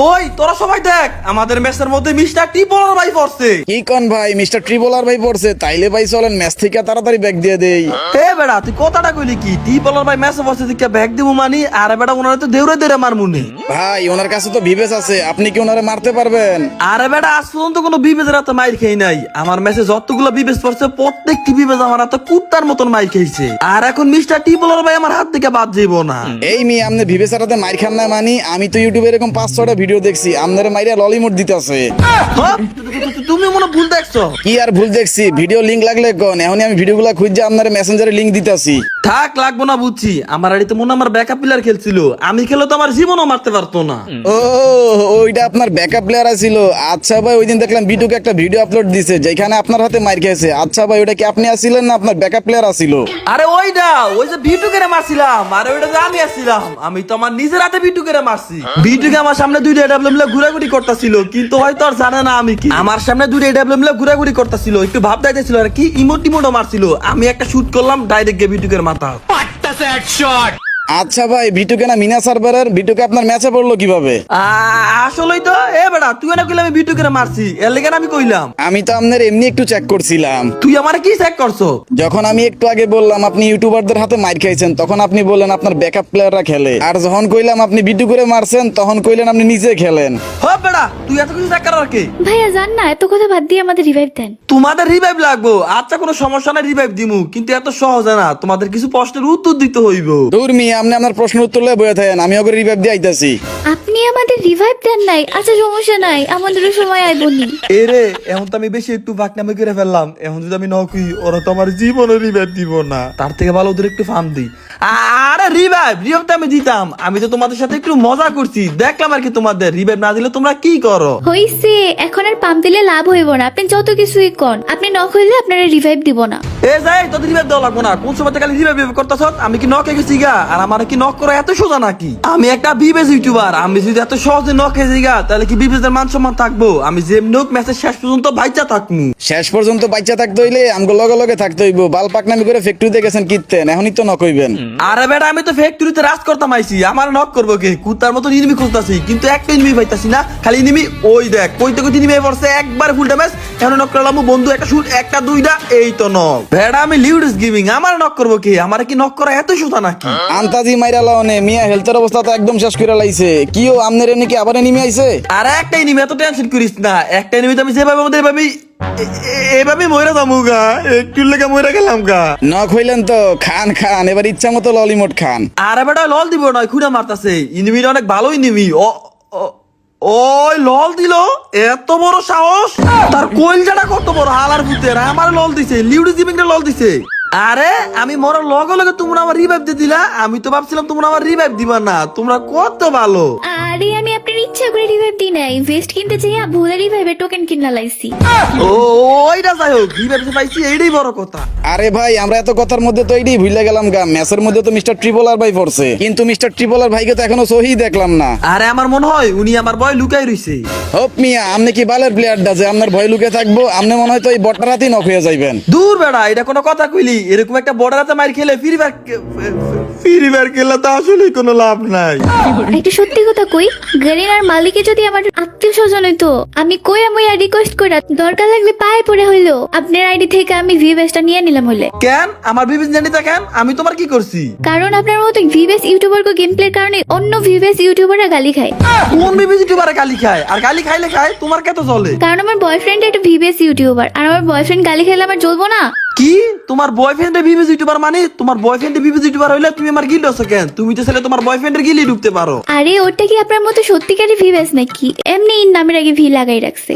ওই তোরা সবাই দেখ, আমাদের ম্যাচের মধ্যে মিস্টার টিপলার ভাই পড়ছে। কি কোন ভাই, মিস্টার ট্রিপলার ভাই পড়ছে? তাইলে ভাই চলেন ম্যাচ থেকে তাড়াতাড়ি ব্যাক দিয়ে দেই। এ বেড়া তুই কথাটা কইলি কি? টিপলার ভাই ম্যাচে পড়ছে থেকে ব্যাগ দিব মানি? আরে বেড়া ওনারে তো দেউরে দেউরে মারমুনি। ভাই ওনার কাছে তো ভিভেস আছে, আপনি কি ওনারে মারতে পারবেন? আরে বেড়া আজ পর্যন্ত কোনো বিবেজের হাতে মাইর খেয়ে নাই। আমার ম্যাচে যতগুলো বিবেজ পড়ছে প্রত্যেকটি বিবেজ আমার হাতে কুত্তার মতন মাইর খেয়েছে। আর এখন মিস্টার টিপলার ভাই আমার হাত থেকে বাদ যাইব না। এই মি আপনি ভিভেসের হাতে মাইর খান না মানি? আমি তো ইউটিউবে এরকম 5-6টা ভিডিও দেখছি আপনারে মাইরা ললিমোট দিতেছে। হ্যাঁ? তুমি মনে ভুল দেখছো। কি আর ভুল দেখছি? ভিডিও লিংক লাগলে কোন, এখনই আমি ভিডিওগুলো খুঁজে আপনার মেসেঞ্জারে লিংক দিতেছি। থাক লাগবো না বুঝছি। আমার আড়িতে মনে হয় আমার ব্যাকআপ প্লেয়ার খেলছিল, আমি খেলে তো আমার জীবনও মারতে পারতো না। ও ওইটা আপনার ব্যাকআপ প্লেয়ার ছিল। আচ্ছা ভাই, ওই দিন দেখলাম বিটুকে একটা ভিডিও আপলোড দিছে যেখানে আপনার হাতে মাইর খেয়েছে। আচ্ছা ভাই, ওটা কি আপনি আসছিলেন না আপনার ব্যাকআপ প্লেয়ার আছিল? আরে ওইটা ওই যে বিটুকে মারছিলাম, আরে ওইটা যে আমি আসছিলাম। আমি তো আমার নিজের হাতে বিটুকে মারছি। বিটুকে আমার সামনে দুইটা এডাব্লিউ মিলে ঘুরাঘুরি করতেছিল, কিন্তু হয়তো আর জানে না আমি কি। আমার সামনে দুইটা এডাব্লিউ মিলে ঘুরাঘুরি করতেছিল, একটু ভাব দাইতেছিল আর কি, ইমোট টিমোটও মারছিল। আমি একটা শুট করলাম ডাইরেক্ট গিয়ে বিটুকের মাথা। আচ্ছা ভাই, বিটুকে না মিনা সার্ভারের বিটুকে আপনার ম্যাচে পড়লো কিভাবে? আসলেই তো এ বেটা তুই না কইলাম আমি বিটুকে মারছি, এর লেগে আমি কইলাম। আমি তো আপনার এমনি একটু চেক করছিলাম। তুই আমার কি চেক করছো? যখন আমি একটু আগে বললাম আপনি ইউটিউবারদের হাতে মাইর খাইছেন, তখন আপনি বললেন আপনার ব্যাকআপ প্লেয়াররা খেলে। আর যখন কইলাম আপনি বিটু করে মারছেন, তখন কইলেন আপনি নিজে খেলেন। হ বেটা তুই এত কিছু চেক করার কি? ভাইয়া জান না, এত কথা বাদ দিয়ে আমাদের রিভাইভ দেন। তোমাদের রিভাইভ লাগবো? আচ্ছা কোনো সমস্যা নাই, রিভাইভ দিমু, কিন্তু এত সহজে না। তোমাদের কিছু প্রশ্নের উত্তর দিতে হইব। দূর মিয়া, আপনি আপনার প্রশ্ন উত্তর লয়ে বয়ে থাকেন, আমি ওকে রিভাইভ দিয়ে আইতাছি। আপনি আমাদের রিভাইভ দেন নাই? আচ্ছা সমস্যা নাই, আমাদেরও সময় আইবনি। এরে এখন তো আমি বেশি একটু বাকনামি করে ফেললাম। এখন যদি আমি নকুই, ওরা তো আমার জীবনে রিভাইভ দিব না। তার থেকে ভালো ওদের একটু ফার্ম দিই। আরে রিভাইভ রিভাইভ তো আমি দিতাম। আমি তো তোমাদের সাথে একটু মজা করছি, দেখলাম আর কি। তোমাদের রিভাইভ না দিলে তোমরা কি করো? হইছে, এখন আর পাম্প দিলে লাভ হইব না। আপনি যত কিছুই কন, আপনি নক হইলে আপনারা রিভাইভ দিব না। এ যাই তোদের রিভাইভ দেওয়া লাগবো না। কোন সময় খালি রিভাইভ করতেছ? আমি কি নক গেছি গা? আর আমার কি নক করা এত সোজা নাকি? আমি একটা বিবেজ ইউটিউবার, আমি যদি এত সহজে নক গেছি গা, তাহলে কি বিবেজের মান সম্মান থাকবো? আমি যেমনি হোক ম্যাচের শেষ পর্যন্ত বাইচা থাকমু। শেষ পর্যন্ত বাচ্চা থাকতে হইলে আমগো লগে লগে থাকতে হইব। বাল পাকনামি করে ফ্যাক্টরিতে গেছেন কিনতেন, এখনই তো নক হইবেন। আরে বেটা আমি তো ফ্যাক্টরিতে রাজ করতাম আইছি, আমার নক করবো কে? কুত্তার মতো ইনিমি খুঁজতাছি, কিন্তু একটা ইনিমি পাইতাছি না। খালি ইনিমি ওই দেখ কইতে কইতে ইনিমি পড়ছে একবার ফুল ড্যামেজ। এখন নক করলাম বন্ধু, একটা শুট একটা দুইটা, এই তো নক। বেটা আমি লিউডিস গেমিং, আমার নক করবো কে? আমার কি নক করা এত সোজা নাকি? আন্তাজি মাইরা লাওনে মিয়া, হেলথের অবস্থা তো একদম শেষ করে লাইছে। কিও আমনের এনে কি আবার এনিমি আইছে? আরে একটা ইনিমি, এত টেনশন করিস না। একটা ইনিমি আমি যেভাবে আমাদের এভাবে মইরা যাবো গা, একটু লেগে মইরা গেলাম গা। নক হইলেন তো খান খান, এবার ইচ্ছা মতো ললিমোট খান। আরে বেটা লল দিব নয়, খুঁড়া মারতাছে। ইনিমিটা অনেক ভালো ইনিমি। ওই লল দিল, এত বড় সাহস! তার কইলজাটা কত বড়! হালার ভূতের আমার লল দিছে, লিউডি জিমিংটা লল দিছে। আরে আমি মরার লগে লগে তোমরা আমার রিভাইভ দিয়ে দিলা। আমি তো ভাবছিলাম তোমরা আমার রিভাইভ দিবা না। তোমরা কত ভালো! আরে আমি আপনার ইচ্ছা করে রিভাইভ দিই নাই, ভেস্ট কিনতে যাইয়া ভুলে রিভাইভের টোকেন কিনা লাইছি। ওইটা যাই হোক, রিভাইভ যে পাইছি এইটাই বড় কথা। আরে ভাই, আমরা এত কথার মধ্যে তো এইটাই ভুলে গেলাম গা। ম্যাচের মধ্যে তো মিস্টার ট্রিপলার ভাই পড়ছে, কিন্তু মিস্টার ট্রিপলার ভাইকে তো এখনো সহি দেখলাম না। আরে আমার মনে হয় উনি আমার ভয় লুকাই রইছে। হোপ মিয়া, আপনি কি বালের প্লেয়ারটা যে আপনার ভয় লুকে থাকবো? আপনি মনে হয় তো এই বটটার হাতেই নক হয়ে যাইবেন। দূর বেড়া, এটা কোনো কথা কইলি? এরকম একটা বর্ডার হাতে মার খেলে ফ্রি ফায়ার খেলে তো আসলে কোনো লাভ নাই। একটা সত্যি কথা কই, গেরিনার মালিকে যদি আমার আত্মীয় স্বজন হইতো, আমি কই আমি রিকোয়েস্ট করে দরকার লাগলে পায়ে পড়ে হইলো আপনার আইডি থেকে আমি ভিভেসটা নিয়ে নিলাম হইলে। কেন আমার বিবেচ জানিতা কেন? আমি তোমার কি করছি? কারণ আপনার মতো ভিভেস ইউটিউবার কো গেম প্লের কারণে অন্য ভিভেস ইউটিউবাররা গালি খায়। কোন বিবেচ ইউটিউবারে গালি খায়? আর গালি খাইলে খায়, তোমার কে তো চলে? কারণ আমার বয়ফ্রেন্ড একটা ভিভেস ইউটিউবার, আর আমার বয়ফ্রেন্ড গালি খাইলে আমার জ্বলবো না? কি তোমার বয়ফ্রেন্ডের বিবেচ ইউটিউবার? মানে তোমার বয়ফ্রেন্ডের বিবেচ ইউটিউবার হইলে তুমি আমার গিল্ড আছো কেন? তুমি তো ছেলে তোমার বয়ফ্রেন্ডের গিলি ঢুকতে পারো। আরে ওটা কি আপনার মতো সত্যিকারের ভিভেস নাকি? এমনি নামের আগে ভি লাগাই রাখছে।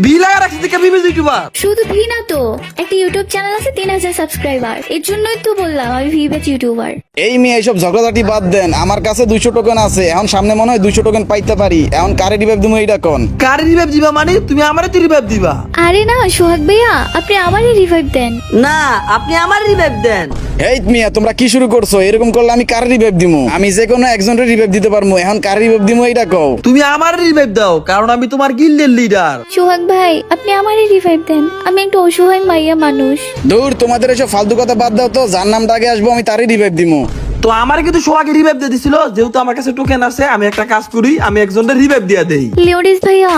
বি লাগা রাখছিস থেকে বিবেচ ইউটিউবার? শুধু ভি না তো, একটা ইউটিউব চ্যানেল আছে 3000 সাবস্ক্রাইবার। এর জন্যই তো বললাম আমি ভিভেস ইউটিউবার। এই মিয়া এইসব ঝগড়াঝাটি বাদ দেন। আমার কাছে 200 টোকেন আছে, এখন সামনে মনে হয় 200 টোকেন পাইতে পারি। এখন কারে রিভাইভ দিমু এইটা কোন? কারে রিভাইভ দিবা মানে? তুমি আমারে তো রিভাইভ দিবা? আরে না সোহাগ ভাইয়া, আপনি আমারই রিভাইভ দেন। না, আপনি আমার রিভাইভ দেন। এই মিয়া, তোমরা কি শুরু করছো? এরকম করলে আমি কারে রিভাইভ দিমু? আমি যে কোনো একজনের রিভাইভ দিতে পারবো, এখন কারে রিভাইভ দিমু এইটা কও। তুমি আমার রিভাইভ দাও, কারণ আমি তোমার গিল্ডের লিডার। সোহাগ ভাই, আপনি আমারই রিভাইভ দেন। আমি একটা অসহায় মাইয়া মানুষ। দূর, তোমাদের এসব ফালতু কথা বাদ দাও তো। যার নামটা আগে আসবো আমি তারই রিভাইভ দিমু। তো আমার কিন্তু সোহাগে রিভাইভ দিয়ে দিছিল, যেহেতু আমার কাছে টোকেন আছে আমি একটা কাজ করি, আমি একজনের রিভাইভ দিয়ে দেই। লিওডিস ভাইয়া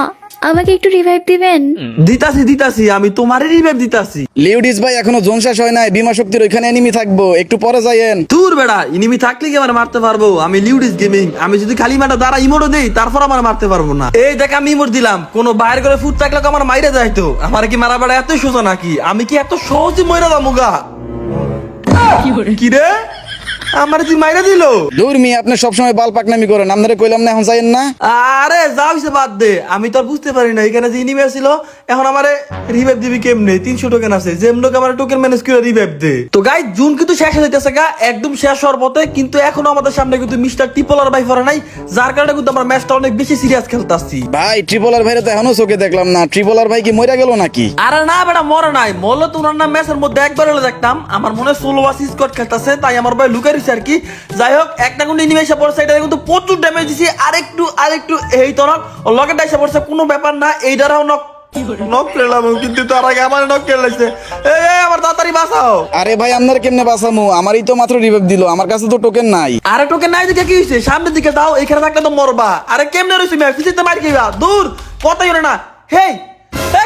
আমাকে একটু রিভাইভ দিবেন? দিতাছি আমি তোমারই রিভাইভ দিতাছি। লিউডিস ভাই এখনো জোন শেষ হয় নাই, বিমা শক্তির ওইখানে এনিমি থাকবো, একটু পরে যাইয়েন। দূর বেড়া, ইনিমি থাকলে কি আমার মারতে পারবো? আমি লিউডিস গেমিং, আমি যদি খালি মাটা দ্বারা ইমোটও দেই তারপর আমার মারতে পারবো না। এই দেখ আমি ইমোট দিলাম, কোনো বাইরে করে ফুট থাকলে তো আমার মাইরে যাইতো। আমার কি মারা বেড়া এতই সোজা নাকি? আমি কি এত সহজে মইরা যাবো গা? কি রে, আমার তুই মাইরা দিল? দূর মি, আপনি সবসময় বাল পাকনামি করেন, আপনারা কইলাম না এখন যাইয়েন না। আরে যাও সে বাদ দে, আমি তো আর বুঝতে পারি না এখানে যে ইনিমি ছিল। এখন আমারে রিভাইভ দিবি কেমনে? 300 টোকেন আছে, যেমন আমার টোকেন ম্যানেজ করে রিভাইভ দে। তো গাইস জুন কিন্তু শেষ হয়ে যাইতেছে গা, একদম শেষ হওয়ার পথে, কিন্তু এখনো আমাদের সামনে কিন্তু মিস্টার টিপলার ভাই ফরে নাই, যার কারণে কিন্তু আমরা ম্যাচটা অনেক বেশি সিরিয়াস খেলতাছি। ভাই ট্রিপলার ভাইরে তো এখনো চোখে দেখলাম না, ট্রিপলার ভাই কি মইরা গেল নাকি? আরে না বেটা, মরে নাই, মরলে তো ওনার নাম ম্যাচের মধ্যে একবার হলে দেখতাম। আমার মনে হয় সোলো ওয়াস স্কোয়াড খেলতেছে, তাই আমার ভাই লুকাই রইছে আর কি। যাই হোক, একটা গুন্ডি নিমে এসে পড়ছে, এটা কিন্তু প্রচুর ড্যামেজ দিছি। আরেকটু এই তো লকেট এসে পড়ছে, কোনো ব্যাপার না, এইটারাও নক খেলাম, কিন্তু তার আগে আমার নক খেলাইছে। এই আমার তাড়াতাড়ি বাঁচাও। আরে ভাই আপনার কেমনে বাঁচামু? আমারই তো মাত্র রিভাইভ দিল, আমার কাছে তো টোকেন নাই। আরে টোকেন নাই দেখে কি হইছে? সামনের দিকে দাও, এখানে থাকলে তো মরবা। আরে কেমনে রইছি আমি পিছিয়ে মার খাইবা? দূর কথাই হলো না। হেই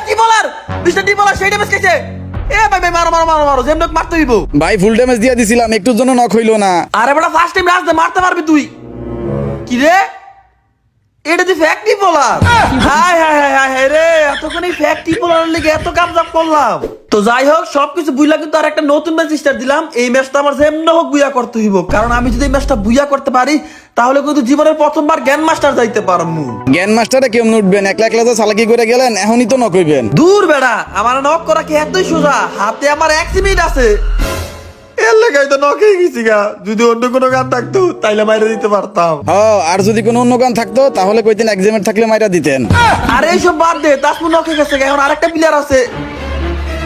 কি বলার, মিস্টার টি বলার সেই ড্যামেজ খাইছে। এ ভাই মারো যেমন মারতে হইব। ভাই ফুল ড্যামেজ দিয়া দিছিলাম, একটুর জন্য নক হইলো না। আরে বেটা ফার্স্ট টাইম রাজদে মারতে পারবি তুই? কি রে, এটা যে ফ্যাক্টরি বলার? হাই রে, এতক্ষণ এই ফ্যাক্টরি বলার লেগে এত কামজাপ করলাম। তো যাই হোক, সবকিছু বুইলা কিন্তু আর একটা নতুন ম্যাচ স্টার্ট দিলাম। এই ম্যাচটা আমার যেমন হোক বুইয়া করতে হইব, কারণ আমি যদি এই ম্যাচটা বুইয়া করতে পারি তাহলে কিন্তু জীবনের প্রথমবার গ্র্যান্ড মাস্টার যাইতে পারবো। জ্ঞান মাস্টারে কেমন উঠবেন? একলা একলা যে চালাকি করে গেলেন, এখনই তো নক হইবেন। দূর বেড়া, আমার নক করা কি এতই সোজা? হাতে আমার 1 মিনিট আছে, এর লেগাই তো নক হয়ে গেছি গা। যদি অন্য কোনো গান থাকতো তাইলে মাইরে দিতে পারতাম। আর যদি কোনো অন্য গান থাকতো তাহলে কইতেন এক্সামের থাকলে মাইরা দিতেন। আরে এইসব বাদ দে, তাসমু নক হয়ে গেছে গা, এখন আরেকটা প্লেয়ার আছে,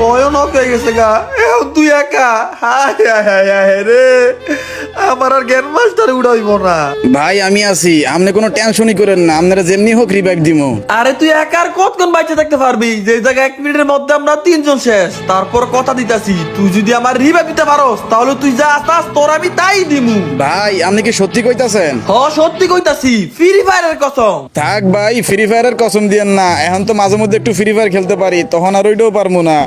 ওয়ও নক হয়ে গেছে গা। এখন তুই একা। হায় রে, আমার আর গ্র্যান্ড মাস্টার উড়াইব না। ভাই আমি আছি, আপনি কোনো টেনশনই করেন না, আপনারা যেমনি হোক রিভাইভ দিমু। আরে তুই একা আর কতক্ষণ বাইচে থাকতে পারবি? যে জায়গায় 1 মিনিটের মধ্যে আমরা 3 জন শেষ। তারপর কথা দিতাছি, তুই যদি আমার রিভাইভ দিতে পারোস তাহলে তুই যা আস্তাস তোর আমি তাই দিমু। ভাই আপনি কি সত্যি কইতাছেন? সত্যি কইতাছি, ফ্রি ফায়ারের কসম। থাক ভাই, ফ্রি ফায়ারের কসম দিয়েন না, এখন তো মাঝে মধ্যে একটু ফ্রি ফায়ার খেলতে পারি, তখন আর ওইটাও পারবো না।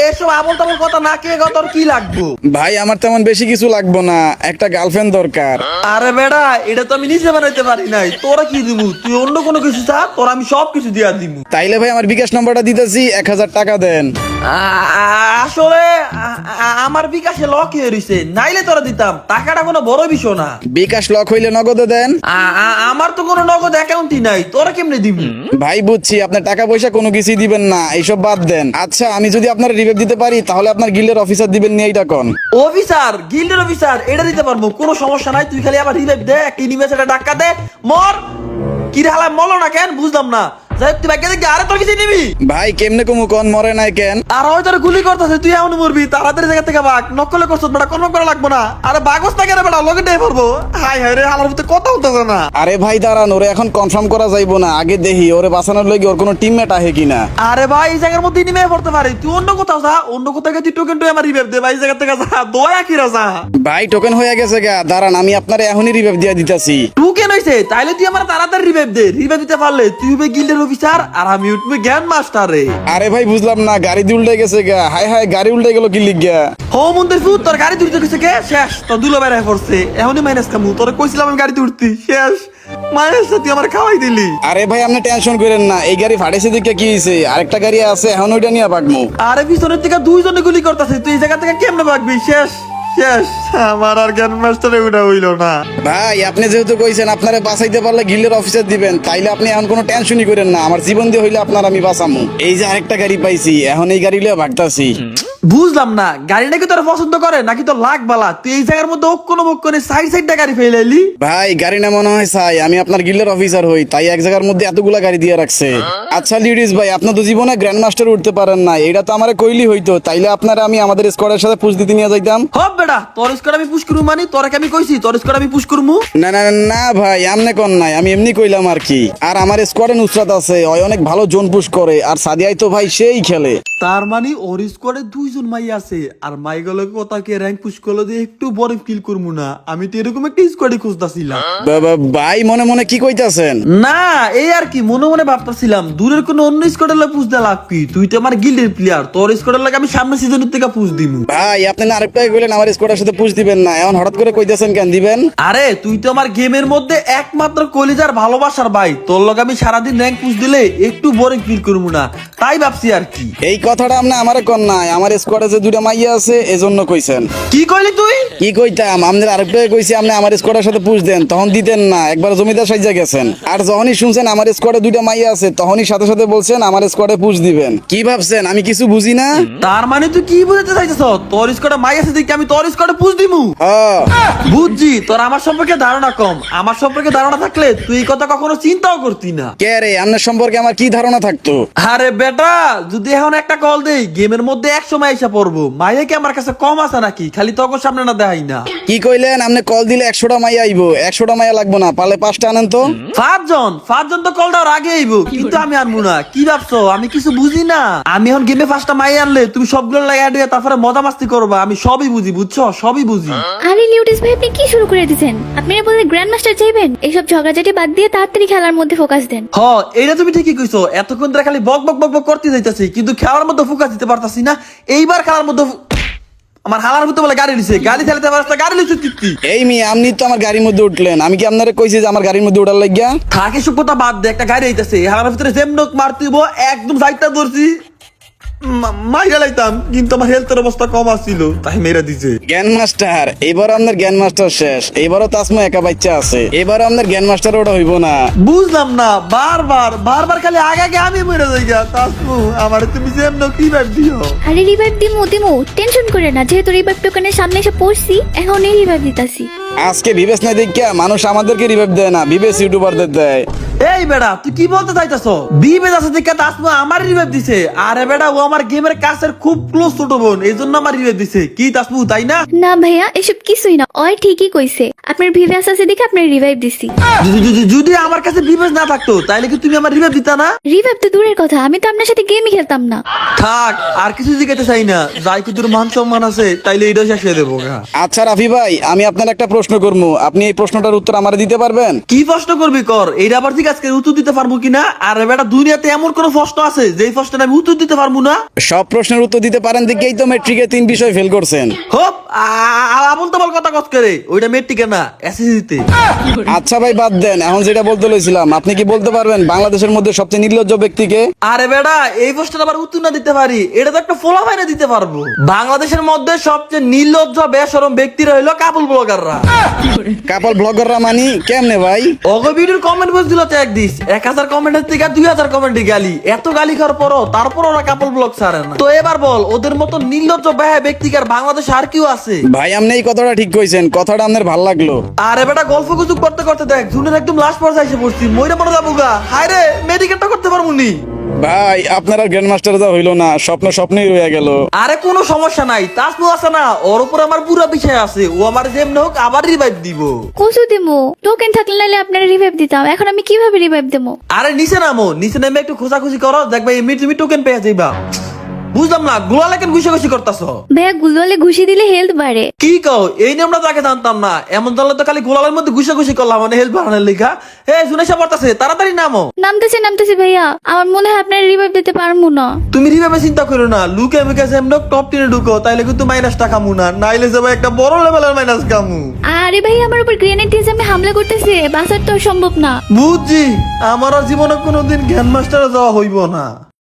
এসব আবল তাবল কথা না, কে তোর কি লাগবো? ভাই আমার তেমন বেশি কিছু লাগবো না, একটা গার্লফ্রেন্ড দরকার। আরে বেড়া, এটা তো আমি নিজে বানাইতে পারি নাই, তোরা কি দিমু? তুই অন্য কোনো কিছু চা, তোর আমি সব কিছু দিয়া দিমু। তাইলে ভাই আমার বিকাশ নম্বরটা দিতেছি, 1000 টাকা দেন। আসলে আমার বিকাশে লক হয়ে রইছে, নাইলে তোরা দিতাম। টাকাটা কোনো বড় বিষয় না। বিকাশ লক হইলে নগদে দেন। আমার তো কোনো নগদ অ্যাকাউন্টই নাই, তোরা কেমনে দিবি? ভাই বুঝছি আপনার টাকা পয়সা কোনো কিছুই দিবেন না, এইসব বাদ দেন। আচ্ছা আমি যদি আপনার রিভাইভ দিতে পারি তাহলে আপনার গিল্ডের অফিসার দিবেন নিয়ে, এইটা কোন অফিসার? গিল্ডের অফিসার? এটা দিতে পারবো, কোনো সমস্যা নাই। তুই খালি আবার রিভাইভ দে, একটা ইনিমেশনটা ডাক্কা দে, মর। কি রে হালা, মরলো না কেন বুঝলাম না। যাই হোক, তুই ব্যাগে দেখবি। আরে তোর কিছু নিবি? ভাই কেমনে কমু কোন, মরে নাই কেন? আর হয়তো গুলি করতেছে, তুই এমন মরবি। তাড়াতাড়ি জায়গা থেকে বাঘ নকলে করছ বেটা, কোনো করা লাগবো না। আরে বাগস না কেন বেটা, লগে ডে পারবো। হাই রে, হালার ভিতরে কথা হতেছে না। আরে ভাই দাঁড়ান, ওরে এখন কনফার্ম করা যাইবো না, আগে দেখি ওরে বাঁচানোর লাগি ওর কোনো টিমমেট আহে কিনা। আরে ভাই এই জায়গার মধ্যে নিমে পড়তে পারে, তুই অন্য কোথাও যা, অন্য কোথাও গিয়ে তুই টোকেন টু আমার রিভাইভ দে ভাই। এই জায়গা থেকে যা, দয়া কিরা যা। ভাই টোকেন হয়ে গেছে গা, দাঁড়ান আমি আপনার এখনই রিভাইভ দিয়ে দিতেছি। টোকেন হইছে, তাইলে তুই আমার তাড়াতাড়ি রিভাইভ দে। রিভাইভ দিতে পারলে তুই হবে গিল্ডের অফিসার, আর আমি উঠবে গ্র্যান্ড মাস্টারে। আরে ভাই বুঝলাম না, গাড়ি দিয়ে উল্টে গেছে গা। হাই হাই, গাড়ি উল্টে গেল কি লিগা? হো মন্দির ফুট, তোর গাড়ি তুলতে গেছে কে? শেষ, তোর দুলো বেড়ে পড়ছে, এখনই মাইনাস কামু। তোর কইছিলাম আমি গাড়িতে উঠতি, শেষ মাইনাস তুই আমার খাওয়াই দিলি। আরে ভাই আপনি টেনশন করেন না, এই গাড়ি ফাটেছে দিকে কি হইছে, আরেকটা গাড়ি আছে, এখন ওইটা নিয়ে পাকমু। আরে পিছনের থেকে 2 জনে গুলি করতেছে, তুই এই জায়গা থেকে কেমনে ভাগবি? শেষ শেষ, আমার আর গ্র্যান্ড মাস্টারে উঠা হইল না। ভাই আপনি যেহেতু কইছেন আপনারে বাঁচাইতে পারলে গিল্ডের অফিসার দিবেন, তাইলে আপনি এখন কোনো টেনশনই করেন না, আমার জীবন দিয়ে হইলে আপনার আমি বাঁচামু। এই যে আরেকটা গাড়ি পাইছি, এখন এই গাড়ি লিয়ে ভাগতাছি। বুঝলাম না, গাড়িটা কি তোর পছন্দ করে নাকি তোর লাগ বালা? তুই এই জায়গার মধ্যে কোনো বক্ষণে সাইডটা গাড়ি ফেলাইলি। ভাই গাড়ি না মনে হয় চাই, আমি আপনার গিল্ডের অফিসার হই, তাই এক জায়গার মধ্যে এতগুলা গাড়ি দিয়ে রাখছে। আচ্ছা লিডিস ভাই, আপনার তো জীবনে গ্র্যান্ড মাস্টার উঠতে পারেন না, এটা তো আমারে কইলি হইতো, তাইলে আপনারা আমি আমাদের স্কোয়াডের সাথে পুশ দিতে নিয়ে যাইতাম। হব বেটা, তোর স্কোয়াড আমি পুশ করবো মানে? তোরা আমি কইছি তোর স্কোয়াড আমি পুশ করবো? না না না ভাই, আমনে কোন নাই, আমি এমনি কইলাম আর কি। আর আমার স্কোয়াডে নুসরাত আছে, ওই অনেক ভালো জোন পুশ করে, আর সাদিয়াই তো ভাই সেই খেলে। তার মানে ওর স্কোয়াডে 2 জন মাই আছে আর মাইগুলো কথাকে র্যাঙ্ক পুশ করলো দিয়ে একটু বড় ফিল করবো না। আমি তো এরকম একটা স্কোয়াডে খুঁজতাছিলাম। ভাই মনে মনে কি কইতাছেন? না এই আর কি মনে মনে ভাবতাছিলাম দূরের কোনো অন্য স্কোয়াডের লাগে পুষ দেওয়া লাভ কি? তুই তো আমার গিল্ডের প্লেয়ার, তোর স্কোয়াডের লাগে আমি সামনের সিজনের থেকে পুষ দিমু। ভাই আপনি না আরেকটা কইলেন আমার স্কোয়াডের সাথে পুশ দিবেন না, এখন হঠাৎ করে কইতাছেন কেন দিবেন? আরে তুই তো আমার গেমের মধ্যে একমাত্র কলিজার ভালোবাসার ভাই, তোর লগে আমি সারাদিন র্যাঙ্ক পুশ দিলে একটু বোরিং ফিল করবো না, তাই ভাবছি আর কি। এই কথাটা আপনি আমারে কোন নাই, আমার স্কোয়াডে যে 2টা মাইয়া আছে এজন্য কইছেন। কি কইলি তুই? কি কইতাম, আমাদের আরেকটা কইছি আপনি আমার স্কোয়াডের সাথে পুশ দেন, তখন দিতেন না, একবার জমিদার সাইজা গেছেন। আর যখনই শুনছেন আমার স্কোয়াডে 2টা মাইয়া আছে তখনই সাথে সাথে বলছেন আমার স্কোয়াডে পুশ দিবেন। কি ভাবছেন আমি কিছু বুঝি না? তার মানে তুই কি বুঝাতে চাইছিস? তোর স্কোয়াডে মাই আছে দেখি আমি তোর স্কোয়াডে পুশ দিমু? বুঝছি তোর আমার সম্পর্কে ধারণা কম, আমার সম্পর্কে ধারণা থাকলে তুই এই কথা কখনো চিন্তাও করতি না। কে রে, আপনার সম্পর্কে আমার কি ধারণা থাকতো? আরে বেটা যদি এখন একটা কল দেই গেমের মধ্যে 100 মাই এসে পড়বো, মাইয়া কি আমার কাছে কম আছে নাকি? খালি তখন সামনে না দেখাই না। কি কইলেন? আপনি কল দিলে 100টা মাইয়া আইবো? 100টা মাইয়া লাগবো না, পারলে 5টা আনেন তো। 5 জন তো কল দেওয়ার আগে আইবো, কিন্তু আমি আনবো না। কি ভাবছো আমি কিছু বুঝি না? আমি এখন গেমে 5টা মাই আনলে তুমি সবগুলো লাগাই দিয়ে তারপরে মজা মাস্তি করবা, আমি সবই বুঝি, বুঝছো? সবই বুঝি। আরে লিউডিস ভাই আপনি কি শুরু করে দিয়েছেন? আপনারা বললেন গ্র্যান্ড মাস্টার চাইবেন, এইসব ঝগড়াঝাটি বাদ দিয়ে তাড়াতাড়ি খেলার মধ্যে ফোকাস দেন। হ এইটা তুমি ঠিকই কইছো, এতক্ষণ ধরে খালি বক বক বক বক করতে যাইতাছি কিন্তু খেলার মধ্যে ফোকাস দিতে পারতাছি না। এইবার খেলার মধ্যে আমার হালার মধ্যে বলে গাড়ি নিছে, গাড়ি চালাতে পারছ না, গাড়ি লিচু কিত্তি। এই মি আপনি তো আমার গাড়ির মধ্যে উঠলেন, আমি কি আপনারে কইছি যে আমার গাড়ির মধ্যে উঠার লাগিয়া? থাকে সুপটা বাদ দে, একটা গাড়ি আইতাছে হালার ভিতরে যেমনক মারতিব একদম সাইডটা ধরছি মাইরা লাইতাম, কিন্তু আমার হেলথের অবস্থা কম আছিল তাই মেরা দিছে। জ্ঞান মাস্টার এবার আপনার জ্ঞান মাস্টার শেষ, এবারও তাসমা একা বাচ্চা আছে, এবার আপনার জ্ঞান মাস্টার ওটা হইব না। বুঝলাম না, বারবার বারবার খালি আগে আগে আমি মরে যাই গা। তাসমু আমার তুমি যেমনক কি ভাব দিও। আরে রিভাইভ দিমু টেনশন করে না, যেহেতু রিভাইভ টোকেনের সামনে এসে পড়ছি এখন এই রিভাইভ দিতাছি। আজকে বিবেশ না দেখিয়া মানুষ আমাদেরকে রিভাইভ দেয় না, বিবেশ ইউটিউবারদের দেয়। এই বেড়া তুই কি বলতে চাইতাছ? বিবেজ আছে দেখে তাসমু আমার রিভাইভ দিছে। আরে বেড়া ও আমার গেমের কাছের খুব ক্লোজ ছোট বোন, এই জন্য আমার রিভাইভ দিছে। কি তাসমু তাই না? না ভাইয়া এসব কিছুই না, ওই ঠিকই কইছে, আপনার ভিভাস আছে দেখে আপনার রিভাইভ দিছি। যদি আমার কাছে বিবেজ না থাকতো তাইলে কি তুমি আমার রিভাইভ দিতা না? রিভাইভ তো দূরের কথা, আমি তো আপনার সাথে গেমই খেলতাম না। থাক আর কিছু জিজ্ঞাসা চাই না, যাই কি তোর মান সম্মান আছে তাইলে এটা শেষ হয়ে দেবো গা। আচ্ছা রাফি ভাই আমি আপনার একটা প্রশ্ন করবো, আপনি এই প্রশ্নটার উত্তর আমারে দিতে পারবেন? কি প্রশ্ন করবি কর, এইটা আবার ঠিক আজকে উত্তর দিতে পারবো কিনা? আর বেটা দুনিয়াতে এমন কোন প্রশ্ন আছে যেই প্রশ্নের আমি উত্তর দিতে পারবো না? সব প্রশ্নের উত্তর দিতে পারেন দেখেই তো মেট্রিকে 3 বিষয় ফেল করছেন। হোপ আমল তো বল কথা কস করে, ওইটা মেট্রিকে না এসএসসিতে। আচ্ছা ভাই বাদ দেন, এখন যেটা বলতে লইছিলাম, আপনি কি বলতে পারবেন বাংলাদেশের মধ্যে সবচেয়ে নির্লজ্জ ব্যক্তিকে? আরে বেটা এই প্রশ্নটা আবার উত্তর না দিতে পারি, এটা তো একটা ফোলা ভাইরা দিতে পারবো। বাংলাদেশের মধ্যে সবচেয়ে নির্লজ্জ বেশরম ব্যক্তিরা হইলো কাপল ব্লগাররা। কাপল ব্লগাররা মানি কেমনে ভাই? অগো ভিডিওর কমেন্ট বক্স দিল ত্যাগ দিস, 1000 কমেন্টের থেকে 2000 কমেন্টে গালি, এত গালি খাওয়ার পরও তারপর ওরা কাপল ব্লগ ছাড়ে না। তো এবার বল ওদের মতো নির্লজ্জ বেহায়া ব্যক্তিকার বাংলাদেশে আর কেউ আছে? ভাই আপনি এই কথাটা ঠিক কইছেন, কথাটা আপনার ভালো লাগলো। আরে বেটা গল্প গুজব করতে করতে দেখ জুনের একদম লাস্ট পর্যায়ে এসে পড়ছি, মইরা মরে যাবো গা। হায় রে মেডিকেলটা করতে পারবো নি। ভাই আপনার আর গ্র্যান্ড মাস্টার যা হইলো না, স্বপ্নই রয়ে গেল। আরে কোনো সমস্যা নাই, তাসমু আছে না, ওর উপর আমার পুরো বিষয় আছে, ও আমার যেমন হোক আবার রিভাইভ দিব। কসু দিমু, টোকেন থাকলে নালে আপনার রিভাইভ দিতাম, এখন আমি কিভাবে রিভাইভ দেবো? আরে নিচে নামো, নিচে নেমে একটু খোঁজাখুঁজি করো, দেখবা এমনি তুমি টোকেন পেয়ে যাইবা। বুঝলাম না গুলালে কেন ঘুষাঘুষি করতেছ? ভাইয়া গুলোলে ঘুষি দিলে হেলথ বাড়ে। কি কও এই নিয়মটা তো আগে জানতাম না, এমন জানলে তো খালি গোলালের মধ্যে ঘুষাঘুষি করলাম মানে হেল্প বাড়ানোর লেখা। শুনে সে পড়তাছে, তাড়াতাড়ি নামো। নামতেছি ভাইয়া, আমার মনে হয় আপনার রিভাইভ দিতে পারবো না। তুমি রিভাবে চিন্তা করো না, লুকে মুখে যেমন টপ 10 ঢুকো তাইলে কিন্তু মাইনাসটা খামু না, নাইলে যাবে একটা বড় লেভেলের মাইনাস খামু। আরে ভাই আমার উপর গ্রেনেড দিয়ে সামনে হামলা করতেছে, বাঁচার তো সম্ভব না। বুঝছি, আমার জীবনে কোনোদিন গ্র্যান্ড মাস্টারে যাওয়া হইব না।